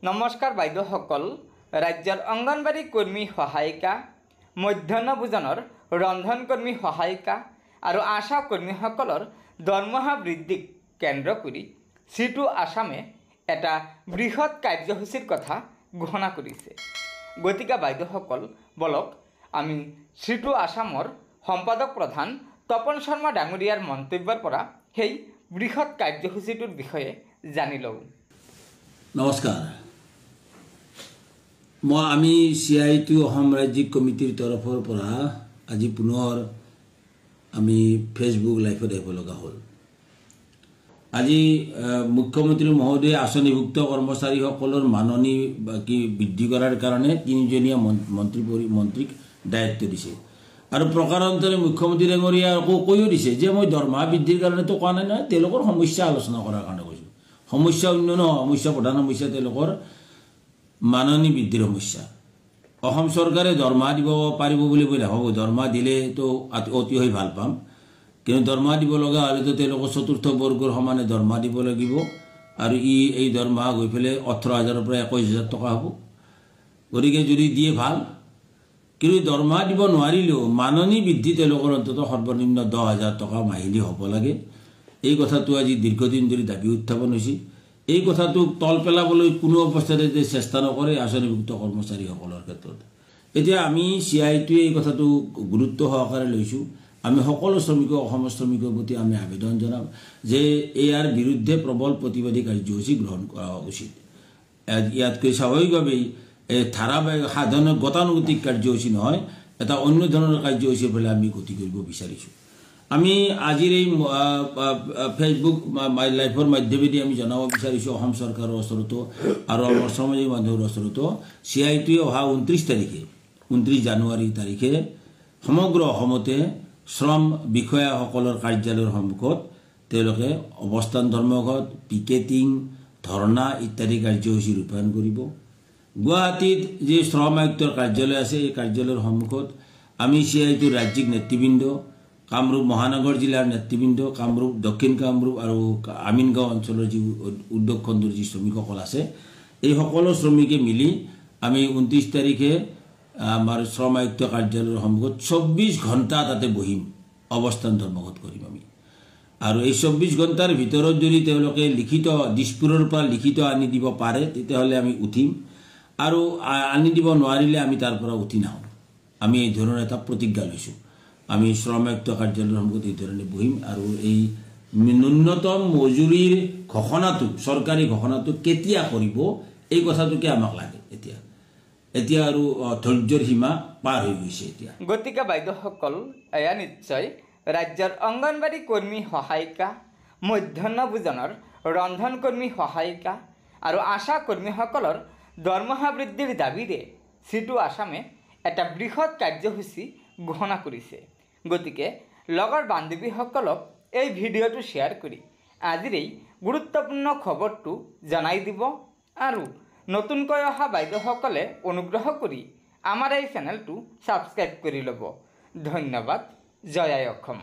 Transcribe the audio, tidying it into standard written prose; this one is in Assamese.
নমস্কাৰ বাইদেউসকল, ৰাজ্যৰ অংগনবাড়ী কৰ্মী সহায়িকা, মধ্যাহ্ন ভোজনৰ ৰন্ধন কৰ্মী সহায়িকা আৰু আশা কৰ্মীসকলৰ দৰমহা বৃদ্ধিক কেন্দ্ৰ কৰি সিটো আসামে এটা বৃহৎ কাৰ্যসূচীৰ কথা ঘোষণা কৰিছে। গতিকে বাইদেউসকল বলক আমি সিটো আসামৰ সম্পাদক প্ৰধান তপন শৰ্মা ডাঙৰীয়াৰ মন্তব্যৰ পৰা সেই বৃহৎ কাৰ্যসূচীটোৰ বিষয়ে জানি লওঁ। নমস্কাৰ, আমি CITU অসম ৰাজ্যিক কমিটিৰ তৰফৰ পৰা আজি পুনৰ আমি ফেচবুক লাইভত আহিব লগা হ'ল। আজি মুখ্যমন্ত্ৰী মহোদয়ে আঁচনিভুক্ত কৰ্মচাৰীসকলৰ মাননি বৃদ্ধি কৰাৰ কাৰণে 3জনীয়া মন্ত্ৰীক দায়িত্ব দিছে আৰু প্ৰকাৰান্তৰে মুখ্যমন্ত্ৰী ডাঙৰীয়া কৈও দিছে যে মই দৰমহা বৃদ্ধিৰ কাৰণেতো কোৱা নাই নহয়, তেওঁলোকৰ সমস্যা আলোচনা কৰাৰ কাৰণে কৈছোঁ। সমস্যা অন্য নহয়, সমস্যা প্ৰধান সমস্যা তেওঁলোকৰ মাননি বৃদ্ধিৰ সমস্যা। অসম চৰকাৰে দৰমহা দিব পাৰিব বুলি মই নাভাবোঁ। দৰমহা দিলেতো অতিশয় ভাল পাম, কিন্তু দৰমহা দিব লগা হ'লেতো তেওঁলোকৰ চতুৰ্থ বৰ্গৰ সমানে দৰমহা দিব লাগিব আৰু এই দৰমহা গৈ পেলাই 18,000-ৰ পৰা 21,000 টকা হ'ব। গতিকে যদি দিয়ে ভাল, কিন্তু দৰমহা দিব নোৱাৰিলেও মাননি বৃদ্ধি তেওঁলোকৰ অন্ততঃ সৰ্বনিম্ন 10,000 টকা মাহিলী হ'ব লাগে। এই কথাটো আজি দীৰ্ঘদিন ধৰি দাবী উত্থাপন হৈছে। এই কথাটোক তল পেলাবলৈ কোনো অৱস্থাতে চেষ্টা নকৰে আঁচনিভুক্ত কৰ্মচাৰীসকলৰ ক্ষেত্ৰত। এতিয়া আমি CITUৱে এই কথাটো গুৰুত্ব সহকাৰে লৈছোঁ। আমি সকলো শ্ৰমিকক, অসমৰ শ্ৰমিকৰ প্ৰতি আমি আবেদন জনাম যে ইয়াৰ বিৰুদ্ধে প্ৰবল প্ৰতিবাদী কাৰ্যসূচী গ্ৰহণ কৰা উচিত। ইয়াতকৈ স্বাভাৱিকভাৱেই ধাৰাবাহিক সাধাৰণ গতানুগতিক কাৰ্যসূচী নহয়, এটা অন্য ধৰণৰ কাৰ্যসূচীৰ ফালে আমি গতি কৰিব বিচাৰিছোঁ। আমি আজিৰ এই ফেচবুক লাইভৰ মাধ্যমেদি আমি জনাব বিচাৰিছোঁ অসম চৰকাৰৰ ওচৰতো আৰু আমাৰ সামাজিক মাধ্যমৰ ওচৰতো CITUৱে অহা 29 জানুৱাৰী তাৰিখে সমগ্ৰ অসমতে শ্ৰম বিষয়াসকলৰ কাৰ্যালয়ৰ সন্মুখত তেওঁলোকে অৱস্থান ধৰ্মঘট, পিকেটিং, ধৰ্ণা ইত্যাদি কাৰ্যসূচী ৰূপায়ণ কৰিব। গুৱাহাটীত যি শ্ৰম আয়ুক্তৰ কাৰ্যালয় আছে, এই কাৰ্যালয়ৰ সন্মুখত আমি CITUৰ ৰাজ্যিক নেতৃবৃন্দ, কামৰূপ মহানগৰ জিলাৰ নেতৃবৃন্দ, কামৰূপ দক্ষিণ কামৰূপ আৰু আমিনগাঁও অঞ্চলৰ যি উদ্যোগ খণ্ডৰ যি শ্ৰমিকসকল আছে, এই সকলো শ্ৰমিকে মিলি আমি 29 তাৰিখে আমাৰ শ্ৰম আয়ুক্ত কাৰ্যালয়ৰ সন্মুখত 24 ঘণ্টা তাতে বহিম, অৱস্থান ধৰ্মঘট কৰিম আমি। আৰু এই 24 ঘণ্টাৰ ভিতৰত যদি তেওঁলোকে লিখিত দিছপুৰৰ পৰা লিখিত আনি দিব পাৰে তেতিয়াহ'লে আমি উঠিম, আৰু আনি দিব নোৱাৰিলে আমি তাৰ পৰা উঠি নাহোঁ। আমি এই ধৰণৰ এটা প্ৰতিজ্ঞা লৈছোঁ। আমি শ্ৰম আয়ুক্ত কাৰ্যালয়ৰ সন্মুখত এই ধৰণে বহিম আৰু এই ন্যূনতম মজুৰিৰ ঘোষণাটো, চৰকাৰী ঘোষণাটো কেতিয়া কৰিব এই কথাটোকে আমাক লাগে। এতিয়া আৰু ধৈৰ্যৰ সীমা পাৰ হৈ গৈছে এতিয়া। গতিকে বাইদেউসকল, এয়া নিশ্চয় ৰাজ্যৰ অংগনবাড়ী কৰ্মী সহায়িকা, মধ্যাহ্ন ভোজনৰ ৰন্ধন কৰ্মী সহায়িকা আৰু আশা কৰ্মীসকলৰ দৰমহা বৃদ্ধিৰ দাবীৰে সিটো আসামে এটা বৃহৎ কাৰ্যসূচী ঘোষণা কৰিছে। গতিকে লগৰ বান্ধৱীসকলক এই ভিডিঅ'টো শ্বেয়াৰ কৰি আজিৰ এই গুৰুত্বপূৰ্ণ খবৰটো জনাই দিব আৰু নতুনকৈ অহা বাইদেউসকলে অনুগ্ৰহ কৰি আমাৰ এই চেনেলটো ছাবস্ক্ৰাইব কৰি ল'ব। ধন্যবাদ। জয় আই অসম।